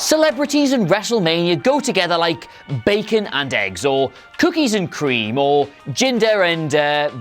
Celebrities and WrestleMania go together like bacon and eggs, or cookies and cream, or Jinder and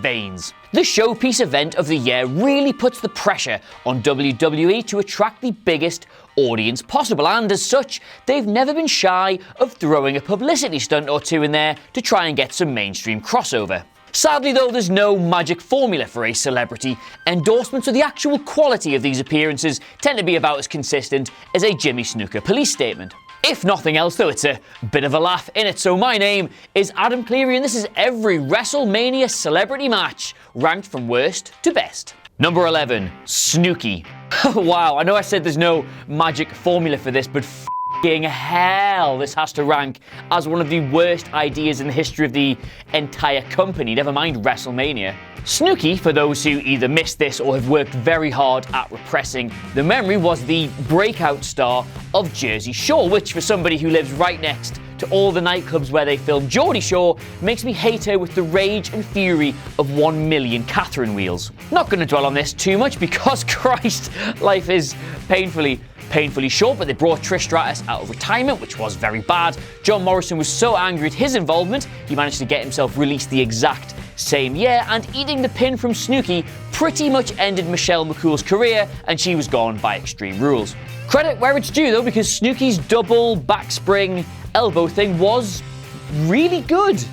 veins. The showpiece event of the year really puts the pressure on WWE to attract the biggest audience possible, and as such, they've never been shy of throwing a publicity stunt or two in there to try and get some mainstream crossover. Sadly though, there's no magic formula for a celebrity. Endorsements of the actual quality of these appearances tend to be about as consistent as a Jimmy Snuka police statement. If nothing else though, it's a bit of a laugh in it. So my name is Adam Cleary and this is every WrestleMania celebrity match, ranked from worst to best. Number 11, SNOOKI. Wow, I know I said there's no magic formula for this, but f***ing hell, this has to rank as one of the worst ideas in the history of the entire company, never mind WrestleMania. SNOOKI, for those who either missed this or have worked very hard at repressing the memory, was the breakout star of Jersey Shore, which for somebody who lives right next to all the nightclubs where they filmed Geordie Shore, makes me hate her with the rage and fury of 1 million Catherine wheels. Not going to dwell on this too much because, Christ, life is painfully short, but they brought Trish Stratus out of retirement, which was very bad. John Morrison was so angry at his involvement, he managed to get himself released the exact same year, and eating the pin from SNOOKI pretty much ended Michelle McCool's career, and she was gone by Extreme Rules. Credit where it's due though, because SNOOKI's double backspring elbow thing was really good,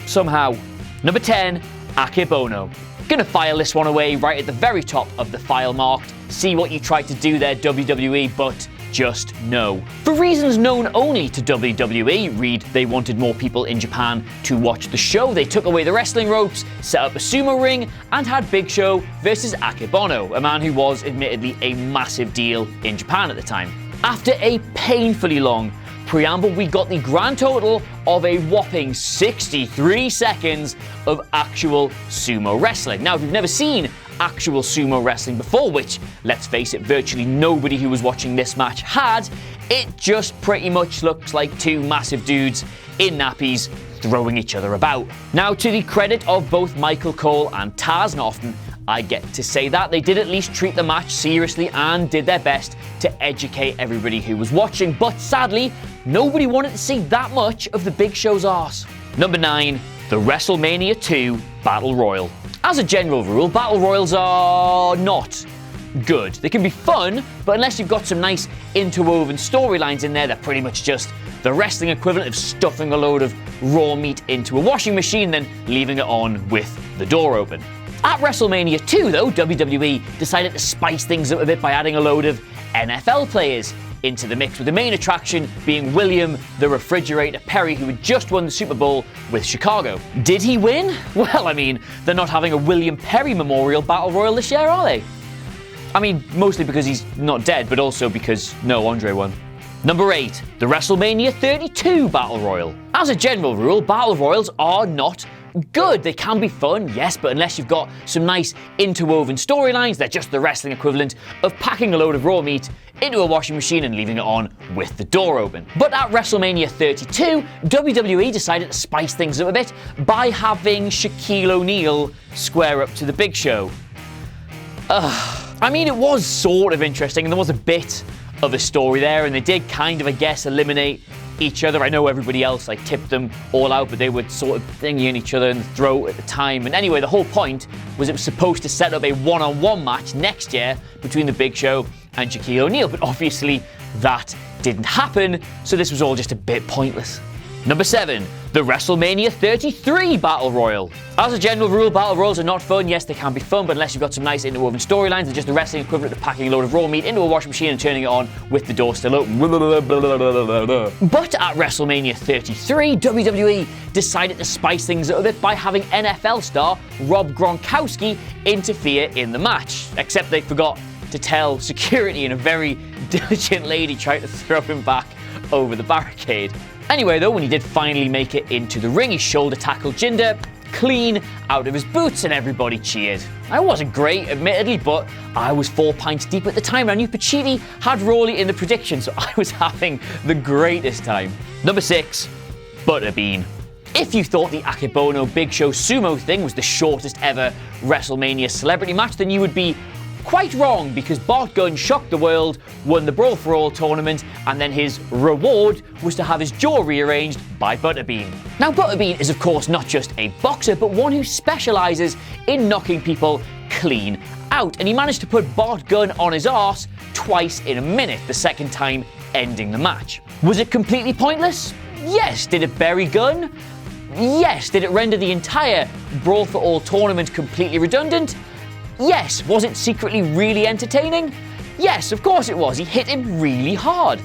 somehow. Number 10, Akebono. Gonna file this one away right at the very top of the file marked, see what you tried to do there WWE, but just no. For reasons known only to WWE, read they wanted more people in Japan to watch the show, they took away the wrestling ropes, set up a sumo ring, and had Big Show versus Akebono, a man who was admittedly a massive deal in Japan at the time. After a painfully long preamble, we got the grand total of a whopping 63 seconds of actual sumo wrestling. Now, if you've never seen actual sumo wrestling before, which, let's face it, virtually nobody who was watching this match had, it just pretty much looks like two massive dudes in nappies throwing each other about. Now, to the credit of both Michael Cole and Taz, and often I get to say that, they did at least treat the match seriously and did their best to educate everybody who was watching, but sadly, nobody wanted to see that much of the Big Show's arse. Number 9, the WrestleMania 2 Battle Royal. As a general rule, Battle Royals are not good. They can be fun, but unless you've got some nice interwoven storylines in there, they're pretty much just the wrestling equivalent of stuffing a load of raw meat into a washing machine, then leaving it on with the door open. At WrestleMania 2, though, WWE decided to spice things up a bit by adding a load of NFL players into the mix, with the main attraction being William the Refrigerator Perry, who had just won the Super Bowl with Chicago. Did he win? Well, I mean, they're not having a William Perry Memorial Battle Royal this year, are they? I mean, mostly because he's not dead, but also because no Andre won. Number 8, the WrestleMania 32 Battle Royal. As a general rule, Battle Royals are not good. They can be fun, yes, but unless you've got some nice interwoven storylines, they're just the wrestling equivalent of packing a load of raw meat into a washing machine and leaving it on with the door open. But at WrestleMania 32, WWE decided to spice things up a bit by having Shaquille O'Neal square up to the Big Show. I mean, it was sort of interesting, and there was a bit of a story there, and they did kind of, I guess, eliminate each other. I know everybody else like tipped them all out, but they were sort of thinking each other in the throat at the time. And anyway, the whole point was it was supposed to set up a one-on-one match next year between the Big Show and Shaquille O'Neal, but obviously that didn't happen, so this was all just a bit pointless. Number 7, the WrestleMania 33 Battle Royal. As a general rule, Battle Royals are not fun. Yes, they can be fun, but unless you've got some nice interwoven storylines, they're just the wrestling equivalent of packing a load of raw meat into a washing machine and turning it on with the door still open. But at WrestleMania 33, WWE decided to spice things up a bit by having NFL star Rob Gronkowski interfere in the match. Except they forgot to tell security, and a very diligent lady tried to throw him back over the barricade. Anyway though, when he did finally make it into the ring, he shoulder tackled Jinder clean out of his boots and everybody cheered. I wasn't great, admittedly, but I was 4 pints deep at the time and I knew Pacitti had Rawley in the prediction, so I was having the greatest time. Number 6, Butterbean. If you thought the Akebono Big Show sumo thing was the shortest ever WrestleMania celebrity match, then you would be Quite wrong, because Bart Gunn shocked the world, won the Brawl for All tournament, and then his reward was to have his jaw rearranged by Butterbean. Now, Butterbean is of course not just a boxer, but one who specialises in knocking people clean out, and he managed to put Bart Gunn on his arse twice in a minute, the second time ending the match. Was it completely pointless? Yes. Did it bury Gunn? Yes. Did it render the entire Brawl for All tournament completely redundant? Yes. Was it secretly really entertaining? Yes, of course it was. He hit him really hard.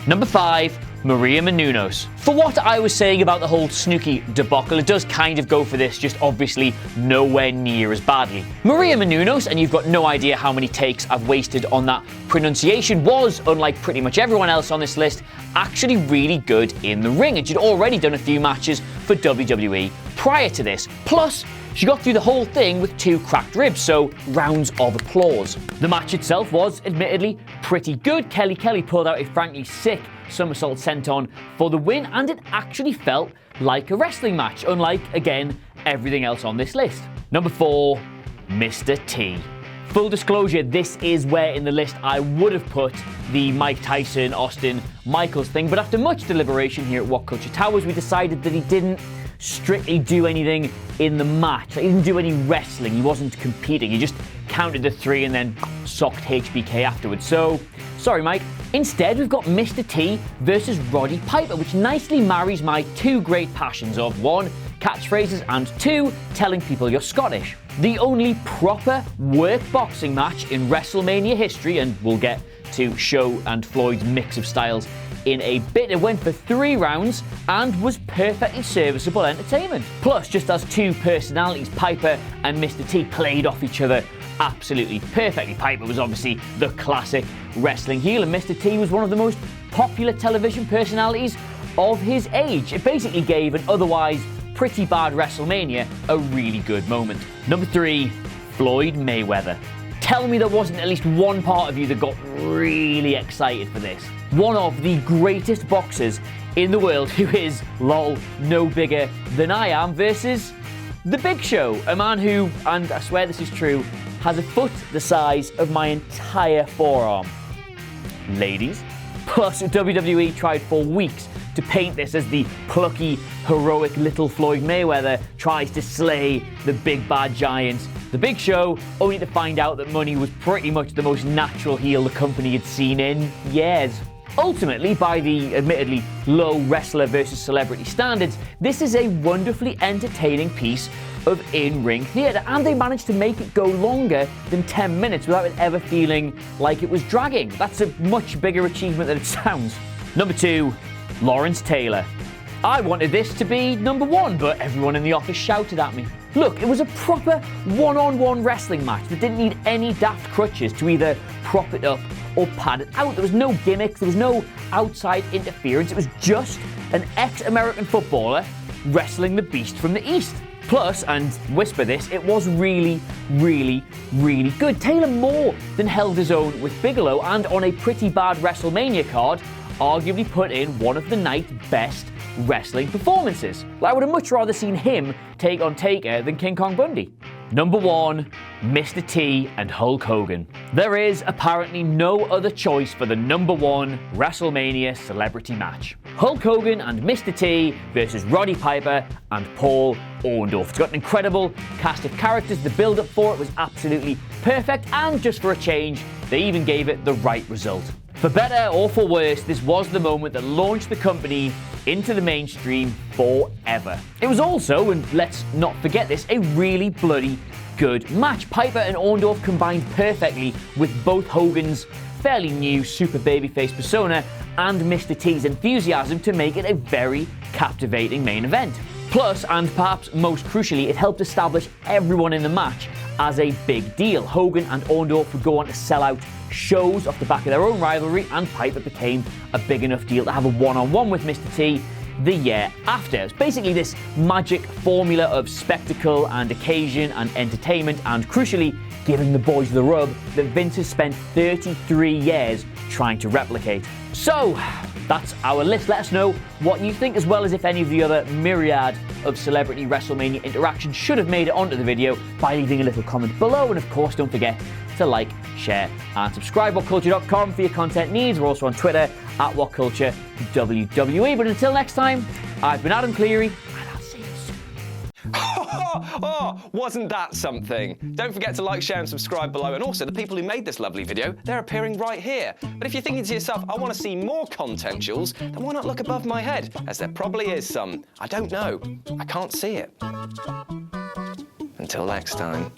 Number 5. Maria Menounos. For what I was saying about the whole SNOOKI debacle, it does kind of go for this, just obviously nowhere near as badly. Maria Menounos, and you've got no idea how many takes I've wasted on that pronunciation, was, unlike pretty much everyone else on this list, actually really good in the ring, and she'd already done a few matches for WWE prior to this. Plus, she got through the whole thing with 2 cracked ribs, so rounds of applause. The match itself was, admittedly, pretty good. Kelly pulled out a frankly sick somersault senton for the win, and it actually felt like a wrestling match, unlike, again, everything else on this list. Number 4, Mr. T. Full disclosure, this is where in the list I would have put the Mike Tyson, Austin Michaels thing, but after much deliberation here at WhatCulture Towers, we decided that he didn't strictly do anything in the match. He didn't do any wrestling, he wasn't competing, he just counted the 3 and then socked HBK afterwards. So, sorry Mike. Instead, we've got Mr. T versus Roddy Piper, which nicely marries my 2 great passions of 1, catchphrases, and 2, telling people you're Scottish. The only proper work boxing match in WrestleMania history, and we'll get to Show and Floyd's mix of styles in a bit. It went for 3 rounds and was perfectly serviceable entertainment. Plus, just as 2 personalities, Piper and Mr. T played off each other absolutely perfectly. Piper was obviously the classic wrestling heel, and Mr. T was one of the most popular television personalities of his age. It basically gave an otherwise pretty bad WrestleMania a really good moment. Number 3, Floyd Mayweather. Tell me there wasn't at least one part of you that got really excited for this. One of the greatest boxers in the world, who is, lol, no bigger than I am, versus The Big Show, a man who, and I swear this is true, has a foot the size of my entire forearm. Ladies. Plus, WWE tried for weeks to paint this as the plucky, heroic little Floyd Mayweather tries to slay the big bad giant, The Big Show, only to find out that Money was pretty much the most natural heel the company had seen in years. Ultimately, by the admittedly low wrestler versus celebrity standards, this is a wonderfully entertaining piece of in-ring theatre, and they managed to make it go longer than 10 minutes without it ever feeling like it was dragging. That's a much bigger achievement than it sounds. Number 2, Lawrence Taylor. I wanted this to be number 1, but everyone in the office shouted at me. Look, it was a proper one-on-one wrestling match that didn't need any daft crutches to either prop it up or pad it out. There was no gimmicks, there was no outside interference. It was just an ex-American footballer wrestling the beast from the East. Plus, and whisper this, it was really, really, really good. Taylor more than held his own with Bigelow, and on a pretty bad WrestleMania card, arguably put in one of the night's best wrestling performances. I would have much rather seen him take on Taker than King Kong Bundy. Number 1, Mr. T and Hulk Hogan. There is apparently no other choice for the number 1 WrestleMania celebrity match. Hulk Hogan and Mr. T versus Roddy Piper and Paul Orndorff. It's got an incredible cast of characters. The build-up for it was absolutely perfect, and just for a change, they even gave it the right result. For better or for worse, this was the moment that launched the company into the mainstream forever. It was also, and let's not forget this, a really bloody good match. Piper and Orndorff combined perfectly with both Hogan's fairly new super babyface persona and Mr. T's enthusiasm to make it a very captivating main event. Plus, and perhaps most crucially, it helped establish everyone in the match as a big deal. Hogan and Orndorff would go on to sell out shows off the back of their own rivalry, and Piper became a big enough deal to have a one-on-one with Mr. T the year after. It's basically this magic formula of spectacle and occasion and entertainment, and crucially, giving the boys the rub that Vince has spent 33 years trying to replicate. So, that's our list. Let us know what you think, as well as if any of the other myriad of celebrity WrestleMania interaction should have made it onto the video by leaving a little comment below. And of course, don't forget to like, share, and subscribe. WhatCulture.com for your content needs. We're also on Twitter at WhatCultureWWE. But until next time, I've been Adam Cleary, and I'll see you soon. Oh, wasn't that something? Don't forget to like, share, and subscribe below. And also, the people who made this lovely video, they're appearing right here. But if you're thinking to yourself, I want to see more content, Jules, then why not look above my head? As there probably is some. I don't know. I can't see it. Until next time.